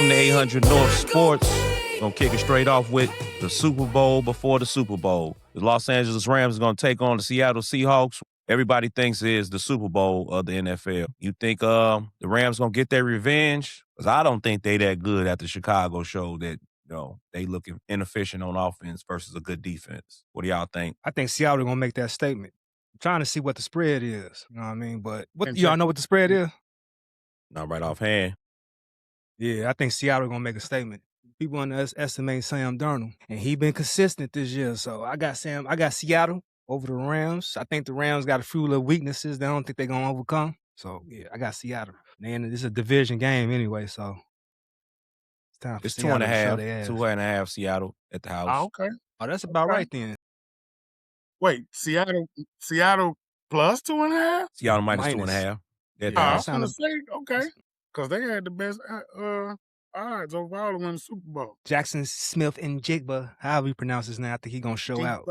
Welcome to 800 North Sports. Gonna kick it straight off with the Super Bowl before the Super Bowl. The Los Angeles Rams are gonna take on the Seattle Seahawks. Everybody thinks it is the Super Bowl of the NFL. You think the Rams gonna get their revenge? Because I don't think they that good at the Chicago show that they looking inefficient on offense versus a good defense. What do y'all think? I think Seattle gonna make that statement. I'm trying to see what the spread is. You know what I mean? But y'all know what the spread is? Not right offhand. Yeah, I think Seattle gonna make a statement. People underestimate Sam Darnold, and he been consistent this year. So I got Seattle over the Rams. I think the Rams got a few little weaknesses that I don't think they're gonna overcome. So yeah, I got Seattle. Man, this is a division game anyway, so it's time for Seattle to show their ass. 2.5 Seattle at the house. Oh, okay. Oh, that's about right then. Wait, Seattle plus 2.5? Seattle minus 2.5. I was gonna say, okay. Because they had the best odds overall to win the Super Bowl. Jackson Smith and Jigba, however you pronounce his name, I think he's going to show out.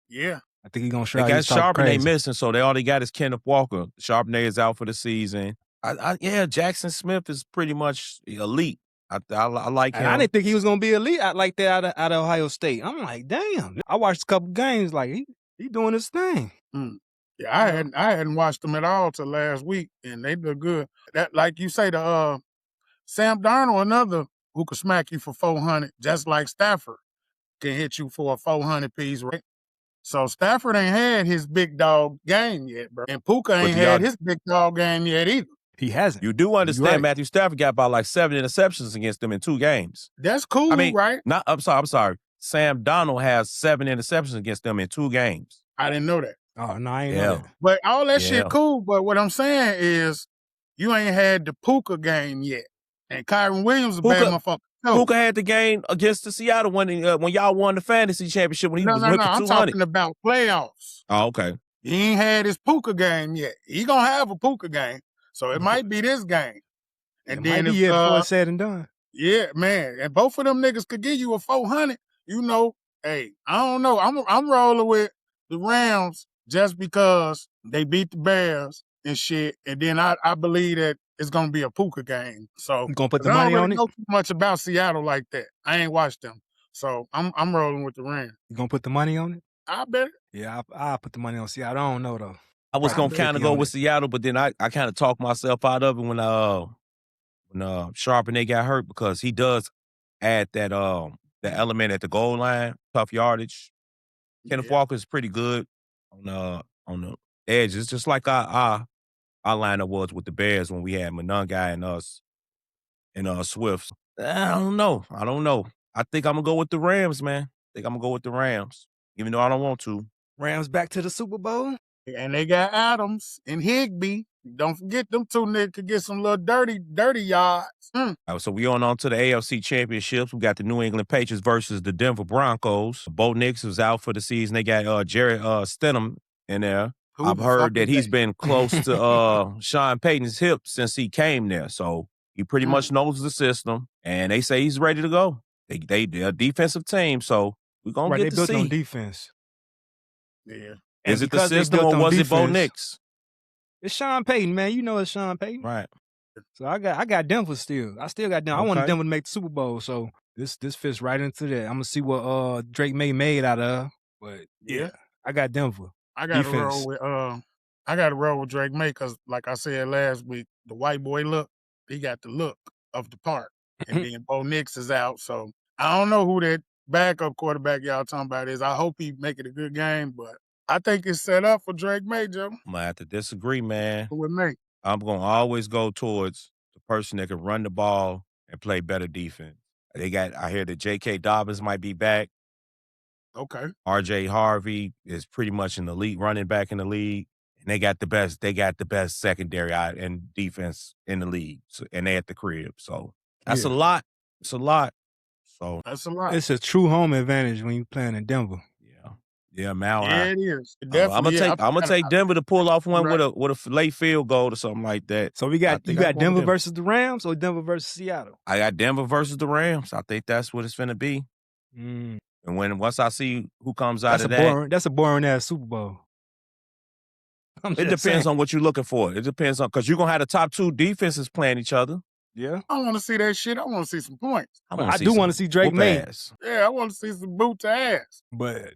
Yeah. I think he's going to show out. They got Charbonnet missing, so they already got his Kenneth Walker. Charbonnet is out for the season. Jackson Smith is pretty much elite. I like him. I didn't think he was going to be elite like that out of Ohio State. I'm like, damn. I watched a couple games like he doing his thing. Yeah, I hadn't watched them at all till last week, and they look good. That, like you say, the Sam Darnold, another who could smack you for 400, just like Stafford can hit you for a 400 piece, right? So Stafford ain't had his big dog game yet, bro, and Puka ain't had his big dog game yet either. He hasn't. You do understand Matthew Stafford got about like 7 interceptions against them in 2 games. That's cool, right? I'm sorry. Sam Darnold has 7 interceptions against them in 2 games. I didn't know that. Oh, no, I ain't know that. But all that shit cool, but what I'm saying is you ain't had the Puka game yet. And Kyron Williams is a bad motherfucker. Puka had the game against the Seattle when y'all won the fantasy championship when he was looking 200. I'm talking about playoffs. Oh, okay. He ain't had his Puka game yet. He gonna have a Puka game. So it might be this game. And then might be before it's said and done. Yeah, man. And both of them niggas could give you a 400. Hey, I don't know. I'm rolling with the Rams just because they beat the Bears and shit. And then I believe that it's going to be a Puka game. So you going to put the money on it? I don't know too much about Seattle like that. I ain't watched them. So I'm rolling with the Rams. You going to put the money on it? I bet it. Yeah, I'll put the money on Seattle. I don't know, though. I was going to kind of go with Seattle, but then I kind of talked myself out of it when Charbonnet got hurt because he does add that the element at the goal line, tough yardage. Kenneth Walker is pretty good on the edges, just like our lineup was with the Bears when we had Mononga and us and Swift. I don't know. I think I'm gonna go with the Rams, man. Even though I don't want to. Rams back to the Super Bowl, and they got Adams and Higbee. Don't forget them 2 niggas could get some little dirty yards. So we on to the AFC Championships. We got the New England Patriots versus the Denver Broncos. Bo Nix was out for the season. They got Jared Stidham in there. I've heard that he's been close to Sean Payton's hip since he came there. So he pretty much knows the system. And they say he's ready to go. They're a defensive team, so we're going to get to see. They built on defense. Yeah. Is it the system or was it Bo Nix? It's Sean Payton, man. You know it's Sean Payton. Right. So I got Denver still. I still got Denver. Okay. I wanted Denver to make the Super Bowl, so this fits right into that. I'm going to see what Drake May made out of. But, yeah, I got Denver. I got to roll with Drake May because, like I said last week, the white boy look, he got the look of the part. And then Bo Nix is out, so I don't know who that backup quarterback y'all talking about is. I hope he make it a good game, but I think it's set up for Drake May, Joe. I'm going to have to disagree, man. With me. I'm going to always go towards the person that can run the ball and play better defense. I hear that J.K. Dobbins might be back. Okay. R.J. Harvey is pretty much an elite running back in the league. And they got the best secondary and defense in the league. So, and they at the crib. So that's a lot. It's a lot. So that's a lot. It's a true home advantage when you're playing in Denver. Yeah, Mile High. Yeah, it is. I'm gonna take Denver to pull off one with a late field goal or something like that. So you got Denver versus the Rams or Denver versus Seattle? I got Denver versus the Rams. I think that's what it's finna be. And once I see who comes out of that, that's a boring ass Super Bowl. It depends on what you're looking for. It depends on because you're gonna have the top 2 defenses playing each other. Yeah. I want to see that shit. I want to see some points. I do want to see Drake May. Yeah, I want to see some boot to ass. But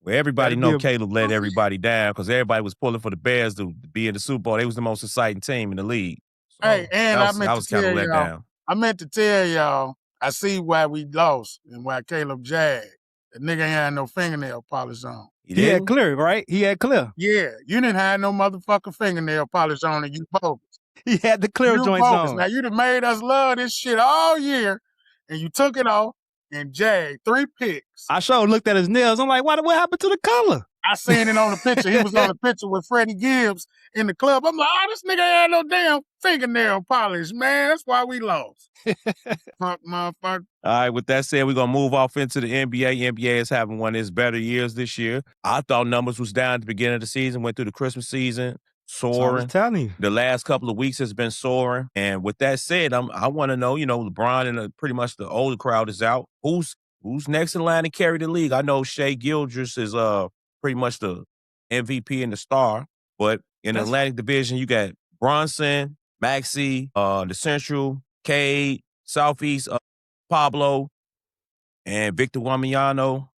well, everybody that'd be know Caleb let everybody down because everybody was pulling for the Bears to be in the Super Bowl. They was the most exciting team in the league. So Hey, and I meant to kind tell of let y'all. down. I meant to tell y'all. I see why we lost and why Caleb jagged. The nigga ain't had no fingernail polish on. He had clear, right? He had clear. Yeah, you didn't have no motherfucking fingernail polish on, and you bogus. He had the clear You joints bogus. on. Now you done made us love this shit all year, and you took it off and jagged 3 picks. I sure looked at his nails. I'm like, what happened to the color? I seen it on the picture. He was on the picture with Freddie Gibbs in the club. I'm like, oh, this nigga ain't had no damn fingernail polish, man. That's why we lost. Fuck, motherfucker. All right, with that said, we're going to move off into the NBA. NBA is having one of its better years this year. I thought numbers was down at the beginning of the season, went through the Christmas season, soaring. I was telling you. The last couple of weeks has been soaring. And with that said, I want to know, LeBron and pretty much the older crowd is out. Who's next in line to carry the league? I know Shai Gilgeous is pretty much the MVP and the star. But in the Atlantic Division, you got Bronson, Maxey, the Central, Cade, Southeast, Pablo, and Victor Wembanyama.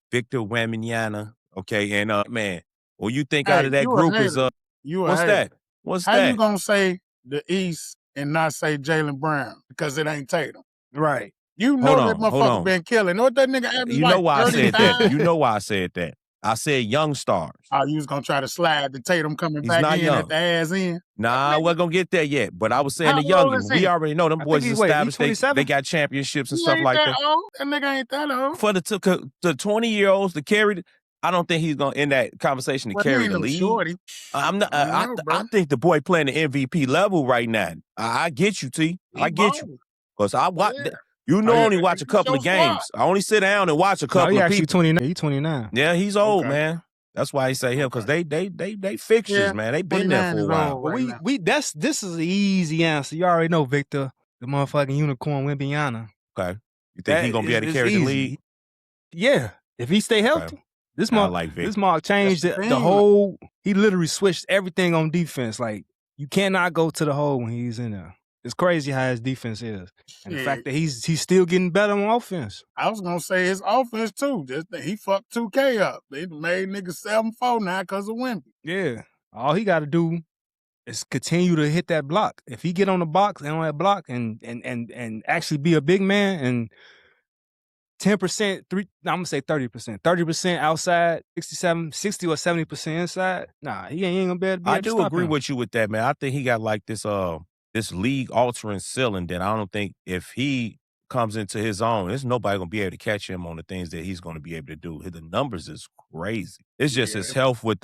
Okay, and man, well, you think out of that group is what's that? What's that? How you gonna say the East and not say Jaylen Brown because it ain't Tatum? Right. You know that motherfucker been killing. What that nigga average? You know why I said that? 35? You know why I said that? I said young stars. Oh, you was gonna try to slide the Tatum coming He's back not in young. at the ass end? Nah, I wasn't gonna get there yet. But I was saying How the young. old is We he? already know them I boys think is he established. 27? They got championships and He stuff ain't like that that. old. That nigga ain't that old. For the 20-year-olds to carry, I don't think he's gonna in that conversation to Well, carry he ain't the no league. shorty. I'm not. I know, bro. I think the boy playing the MVP level right now. I get you, T. I get you. Because I watch. Yeah. You know, I only watch a It's couple your of games. I only sit down and watch a No, couple he of actually people. 29. He 29. Yeah, he's old, Okay. man. That's why he say him because they fixtures, Yeah, man. They been there 29 for a is while. old. But Right this is an easy answer. You already know Victor, the motherfucking unicorn Wembanyama. Okay, you think he gonna be able to It's carry the easy. league? Yeah, if he stay healthy. This I mark, like Vic. this mark changed That's the the thing. whole. He literally switched everything on defense. Like you cannot go to the hole when he's in there. It's crazy how his defense is, and the fact that he's still getting better on offense. I was gonna say his offense too. Just that he fucked 2K up. They made niggas 7-4 now because of Wemby. Yeah, all he got to do is continue to hit that block. If he get on the box and on that block and actually be a big man and 10%, I'm gonna say 30%. 30% outside, 60 or 70% inside. Nah, he ain't gonna be able to I do stop agree him. with you with that, man. I think he got like this league altering ceiling that I don't think if he comes into his own, there's nobody gonna be able to catch him on the things that he's gonna be able to do. The numbers is crazy. It's just his health with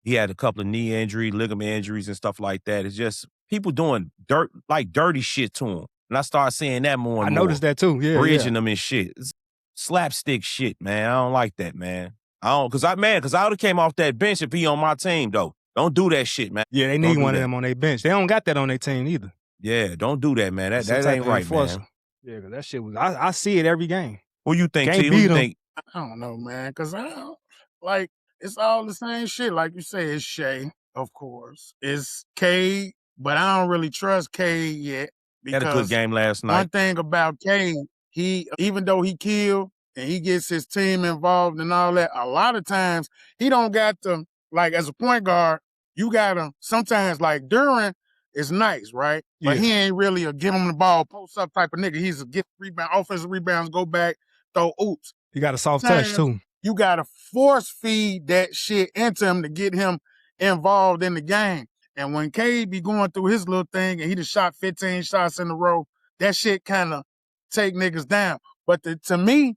he had a couple of knee injury, ligament injuries and stuff like that. It's just people doing dirty shit to him. And I start seeing that more and I more. noticed that too. Yeah, Bridging them and shit. It's slapstick shit, man. I don't like that, man. I would have came off that bench if he on my team, though. Don't do that shit, man. Yeah, they need one of them on their bench. They don't got that on their team either. Yeah, don't do that, man. That ain't right, man. Yeah, because that shit was. I see it every game. Who you think, Can't T? Who beat you 'em. think? I don't know, man, because I don't like it's all the same shit. Like you say, it's Shea, of course. It's Cade, but I don't really trust Cade yet. Had a good Because game last one night. thing about Cade, he even though he killed and he gets his team involved and all that, a lot of times he don't got to, like as a point guard, you gotta sometimes like Duran is nice, right? But he ain't really a give him the ball, post up type of nigga. He's a get rebound, offensive rebounds, go back, throw oops. He got a soft touch too. You gotta force feed that shit into him to get him involved in the game. And when Cade be going through his little thing and he just shot 15 shots in a row, that shit kind of take niggas down. But to me,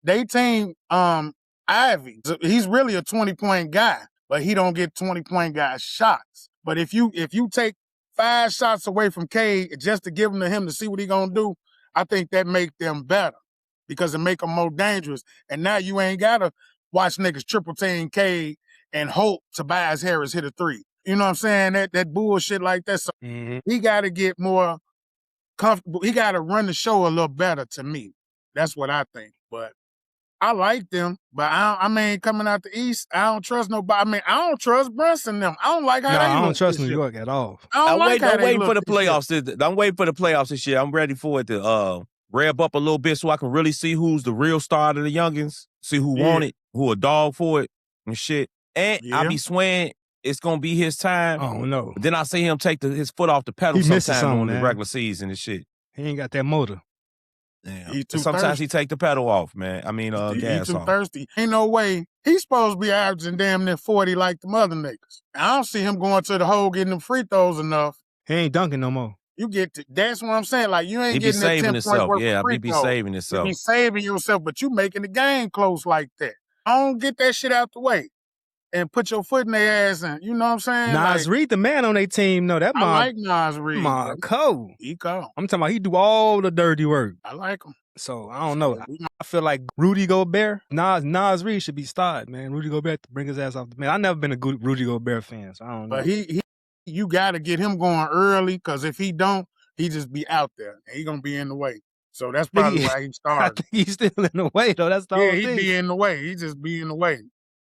they team Ivy, he's really a 20-point guy, but he don't get 20-point guy shots. But if you take 5 shots away from Cade just to give them to him to see what he gonna do, I think that make them better because it make them more dangerous. And now you ain't gotta watch niggas triple team Cade and hope Tobias Harris hit a 3. You know what I'm saying? That bullshit like that. So he got to get more comfortable. He got to run the show a little better to me. That's what I think. But I like them, but I mean, coming out the East, I don't trust nobody. I mean, I don't trust Brunson them. I don't like how No, they I look don't trust this New year. York at all. I don't like how I'm they waiting look for the this year. playoffs. I'm waiting for the playoffs this year. I'm ready for it to rev up a little bit so I can really see who's the real star of the youngins, see who want it, who a dog for it and shit. And I be swaying it's gonna be his time. Oh no. But then I see him take his foot off the pedal He misses sometime during something, the man. regular season and shit. He ain't got that motor. Damn. He too Sometimes thirsty. he take the pedal off, man. I mean, He gas too off. thirsty. Ain't no way. He's supposed to be averaging damn near 40 like the other niggas. I don't see him going to the hole getting them free throws enough. He ain't dunking no more. You get to, that's what I'm saying. Like, you ain't He be getting that 10 saving point himself. worth Yeah, of free he be throws. saving You himself. be saving yourself, but you making the game close like that. I don't get that shit out the way and put your foot in their ass and, you know what I'm saying? Nas like, Reed, the man on their team, no, that I like Nas Reed. my cold. He cold. I'm talking about he do all the dirty work. I like him. So I don't know. I feel like Rudy Gobert, Nas Reed should be started, man. Rudy Gobert to bring his ass off the man. I've never been a good Rudy Gobert fan, so I don't know. But you got to get him going early because if he don't, he just be out there and he gonna be in the way. So that's probably why he I started. think he's still in the way though. That's the whole He thing. be in the way. He just be in the way.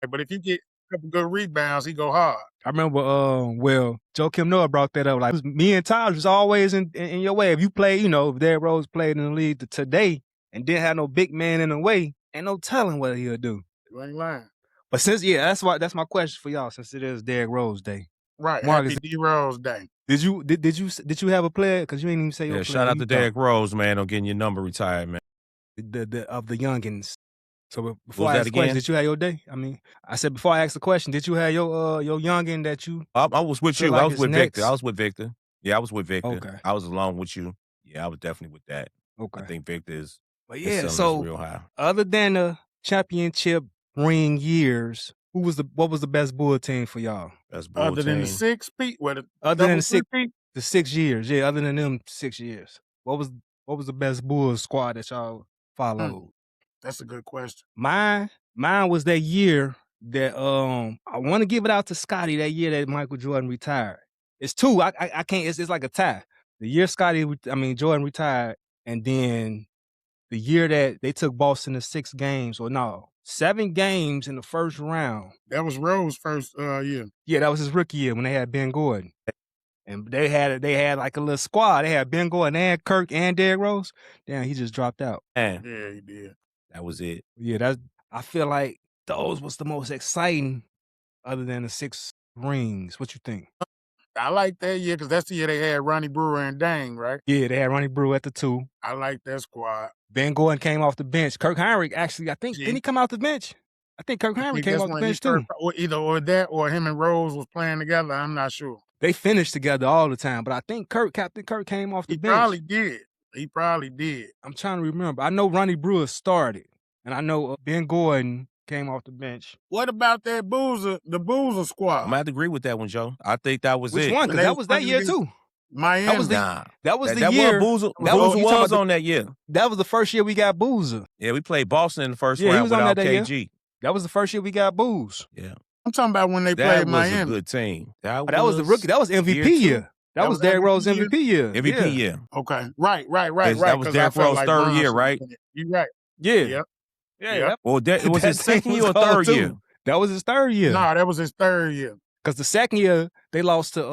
But if you get a couple good rebounds, he go hard. I remember, Joe Kim Noah brought that up. Like, me and Taj was always in your way. If you play, if Derrick Rose played in the league today and didn't have no big man in the way, ain't no telling what he'll do. You ain't lying. But that's my question for y'all. Since it is Derrick Rose Day, Right. Marcus, Happy D Rose Day. did you have a player? Because you ain't even say your player. Shout out to Derrick Rose, man, on getting your number retired, man. Of the youngins. So before Was I that ask the question, again? did you have your day? I mean, I said before I asked the question, did you have your youngin that you? I was with feel you. like I was is with next? Victor. I was with Victor. Yeah, I was with Victor. Okay. I was along with you. Yeah, I was definitely with that. Okay. I think Victor is. But his yeah, ceiling is so real high. other than the championship ring years, what was the best Bull team for y'all? Best Bull Other than the team. 6 feet, Other than the 6 years, yeah. Other than them 6 years, what was the best Bulls squad that y'all followed? That's a good question. Mine was that year that I want to give it out to Scotty. That year that Michael Jordan retired. It's two. I can't. It's like a tie. The year Jordan retired, and then the year that they took Boston to 6 games, or no, 7 games in the first round. That was Rose's first year. Yeah, that was his rookie year when they had Ben Gordon. And they had like a little squad. They had Ben Gordon and Kirk and Derrick Rose. Damn, he just dropped out. Yeah, he did. That was it. Yeah, I feel like those was the most exciting other than the 6 rings. What you think? I like that year because that's the year they had Ronnie Brewer and Dang, right? Yeah, they had Ronnie Brewer at the 2. I like that squad. Ben Gordon came off the bench. Kirk Heinrich, actually, I think, didn't he come off the bench? I think Kirk Heinrich came off the bench too. Either that or him and Rose was playing together. I'm not sure. They finished together all the time, but I think Captain Kirk came off the bench. He probably did. I'm trying to remember. I know Ronnie Brewer started, and I know Ben Gordon came off the bench. What about that the Boozer squad? I'm gonna have to agree with that one, Joe. I think that was Which it. one? Because that was that year too. Miami. That was the year. Boozer was on that year. That was the first year we got Boozer. Yeah, we played Boston in the first Yeah, he round was on without that year. KG. That was the first year we got Booze. Yeah. I'm talking about when they That played was Miami. a good team. That was the rookie. That was MVP year. That was Derrick Rose MVP year. MVP year. Okay. Right. That was Derrick Rose's third year, right? You're right. Yeah. Yeah. Well, it was his second year or third year? That was his third year. No, that was his third year. Because the second year, they lost to,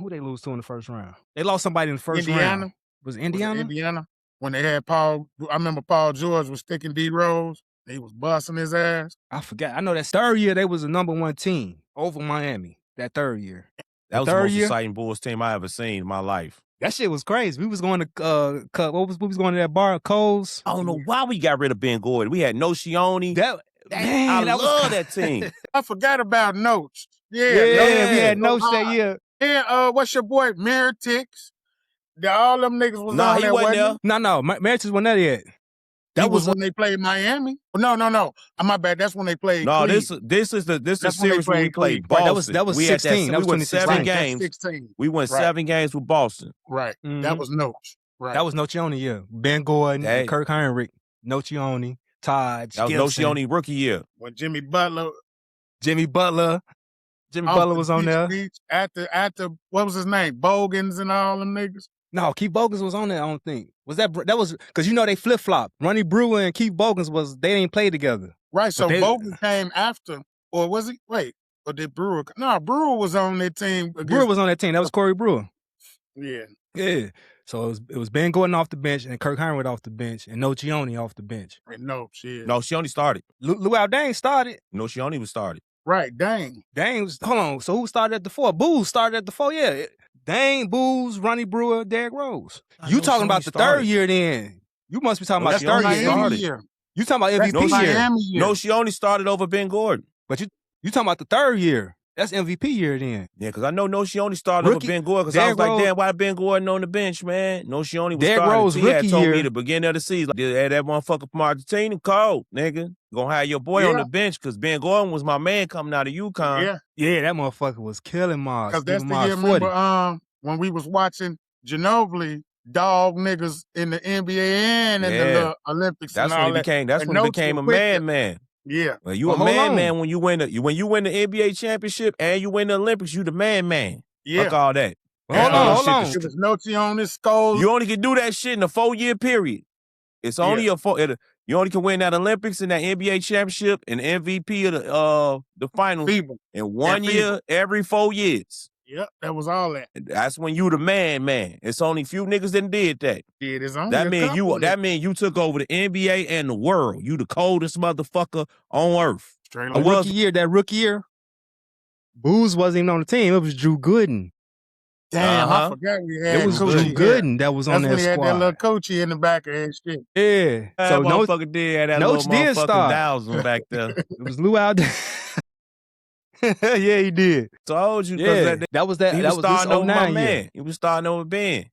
who they lose to in the first round? They lost somebody in the first round. Was it Indiana? Indiana. When they had Paul, I remember Paul George was sticking D Rose. He was busting his ass. I forgot. I know that third year, they was the number 1 team over Miami. That third year. That was the most exciting Bulls team I ever seen in my life. That shit was crazy. We was going to we was going to that bar, Cole's. I don't know why we got rid of Ben Gordon. We had No Shione. I love that team. I forgot about Notes. Yeah, we had Notes that year. Yeah, what's your boy? Meritix. All them niggas was on there, wasn't he? No, Meritix wasn't there yet. That was when they played Miami. No. My bad. That's when they played. No, Cleveland. this is the series when we played Boston. Boston. That was we 16. We won 7 games. 16. We won 7 games with Boston. Right. Mm-hmm. That was Notes. Right. That was Nocioni year. Ben Gordon, Kirk Heinrich, Nocioni, Todd. That was Nocioni rookie year. When Jimmy Butler was on there. After what was his name? Bogans and all them niggas. No, Keith Bogans was on that, I don't think. That was because they flip-flop. Ronnie Brewer and Keith Bogans they didn't play together. Right, so Bogan came after, or was he? Wait, or did Brewer? No, Brewer was on that team. Brewer was on that team. That was Corey Brewer. Yeah. Yeah. So it was Ben Gordon off the bench and Kirk Heinrich off the bench and Nocioni off the bench. No, shit. No, she only started. Luau Dane started. No, she only was started. Right, Dane. Dane was, hold on. So who started at the 4? Booze started at the 4, yeah. Dane, Booze, Ronnie Brewer, Derrick Rose. You talking about the third year then. You must be talking about the third year. You talking about MVP year. No, she only started over Ben Gordon. But you talking about the third year. That's MVP year then. Yeah, because I know she only started over Ben Gordon because I was like, damn, why Ben Gordon on the bench, man? No, she only was starting. Rose He rookie had told year. me the beginning of the season, like, hey, that motherfucker from Argentina, cold, nigga. Gonna have your boy on the bench because Ben Gordon was my man coming out of UConn. Yeah, that motherfucker was killing Mars. Because that's the year, remember, when we was watching Ginobili dog niggas in the NBA and in the Olympics. That's and all when he became. That's when he became a man. Yeah. Well, you a man when you win the NBA championship and you win the Olympics. You the man. Yeah. Fuck all that. Hold on. It was Nocioni, Scholes. You only can do that shit in a 4-year period. It's only you only can win that Olympics and that NBA championship and MVP of the finals in 1 year every 4 years. Yep, that was all that. That's when you the man. It's only few niggas that did that. Yeah, there's only that mean you took over the NBA and the world. You the coldest motherfucker on earth. That rookie year, Booze wasn't even on the team. It was Drew Gooden. Damn, I forgot we had. It was Drew Gooden that was on that squad. That's when he had that little coachy in the back of his shit. Yeah. So motherfucker did have that little motherfucking thousand back there. It was Luau. Yeah, he did. Told you. Yeah, that was that. He That was was starting over my year. man. He was starting over Ben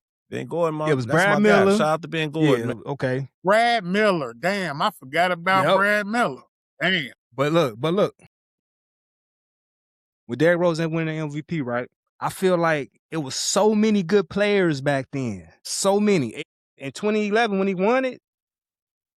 Gordon. It was Brad Miller. Shout out to Ben Gordon. Yeah, okay. Brad Miller. Damn, I forgot about Brad Miller. Damn. But look. With Derrick Rose winning the MVP, right? I feel like it was so many good players back then. So many. In 2011, when he won it,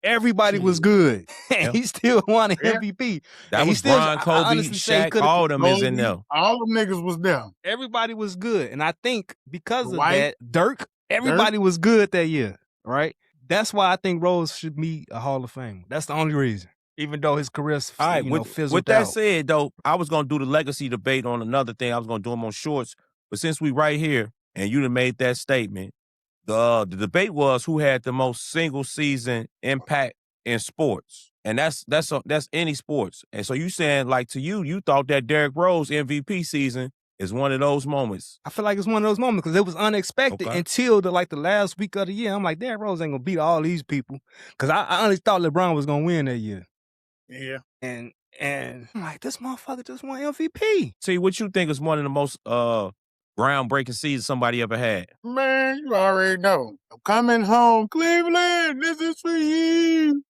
everybody was good. And he still won an MVP. That and was Bron, Kobe, Shaq, all of them is in there. All them niggas was there. Everybody was good. And I think because of that, Dirk, everybody was good that year, right? That's why I think Rose should be a Hall of Fame. That's the only reason. Even though his career fizzled out. With that said, though, I was going to do the legacy debate on another thing. I was going to do them on shorts. But since we right here and you done made that statement, the debate was who had the most single season impact in sports. And that's any sports. And so you saying, like, to you thought that Derrick Rose MVP season is one of those moments. I feel like it's one of those moments because it was unexpected until the last week of the year. I'm like, Derrick Rose ain't going to beat all these people. Because I honestly thought LeBron was going to win that year. Yeah. And I'm like, this motherfucker just won MVP. See, what you think is one of the most groundbreaking seasons somebody ever had? Man, you already know. I'm coming home, Cleveland. This is for you.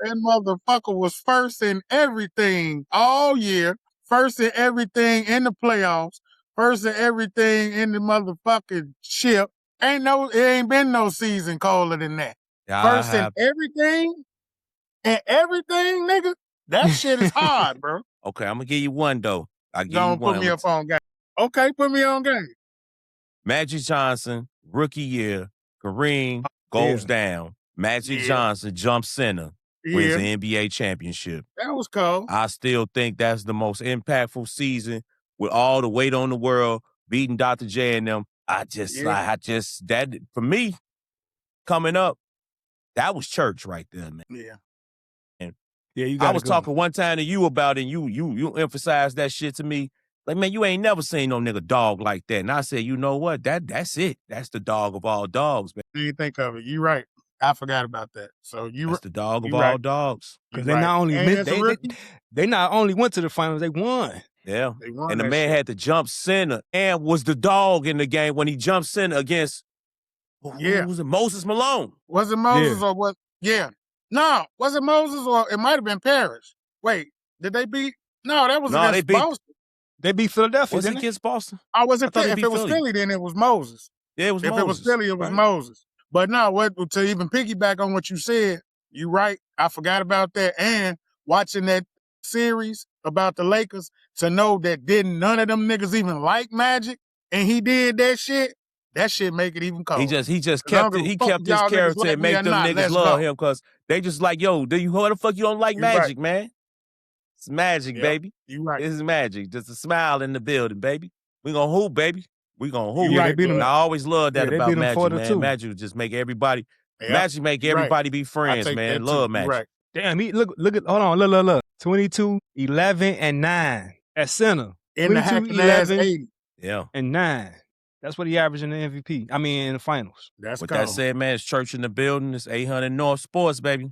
That motherfucker was first in everything all year. First in everything in the playoffs. First in everything in the motherfucking ship. It ain't been no season colder than that. First in everything. And everything, nigga, that shit is hard, bro. Okay, I'm going to give you one, though. Don't put me up on game. Okay, put me on game. Magic Johnson, rookie year, Kareem goes down. Magic Johnson jumps center, wins the NBA championship. That was cold. I still think that's the most impactful season with all the weight on the world, beating Dr. J and them. That, for me, coming up, that was church right there, man. Yeah. I was talking one time to you about it, and you emphasized that shit to me. Like, man, you ain't never seen no nigga dog like that. And I said, you know what? That's it. That's the dog of all dogs, man. You didn't think of it. You're right. I forgot about that. So that's the dog of all dogs. Because they not only went to the finals, they won. Yeah. They won, and the man had to jump center and was the dog in the game when he jumped center against who was it? Moses Malone. Was it Moses or what? Yeah. No, was it Moses or it might have been Parrish? Wait, did they beat? No, that was against Boston. They beat Philadelphia. Was it against Boston? Oh, was it? If it was Philly, then it was Moses. Yeah, it was Moses. If it was Philly, it was Moses. But no, to even piggyback on what you said, you're right. I forgot about that. And watching that series about the Lakers, to know that none of them niggas even like Magic, and he did that shit, that shit make it even cold. He just 'Cause I don't kept it. give a He fuck kept if his y'all niggas character like and me or make them not, niggas let's love go. him because they just like, yo, why the fuck you don't like You right. Magic, man? It's magic, Yep, baby. you right. It's magic. Just a smile in the building, baby. We gonna hoop, baby. We gonna hoop. You Yeah, right, they beat And them. I always love that Yeah, they about beat them Magic, man. 4-2. Magic would just make everybody. Yep, Magic make you right. everybody be I friends, take man. that too. Love You Magic. right. Damn, look at hold on, look. 22, 11, and 9 at center. In the 22, hacking ass 11, 80. Yeah. and 9. That's what he averaged in the MVP. I mean, in the finals. That's With cold. that said, man, it's church in the building. It's 800 North Sports, baby.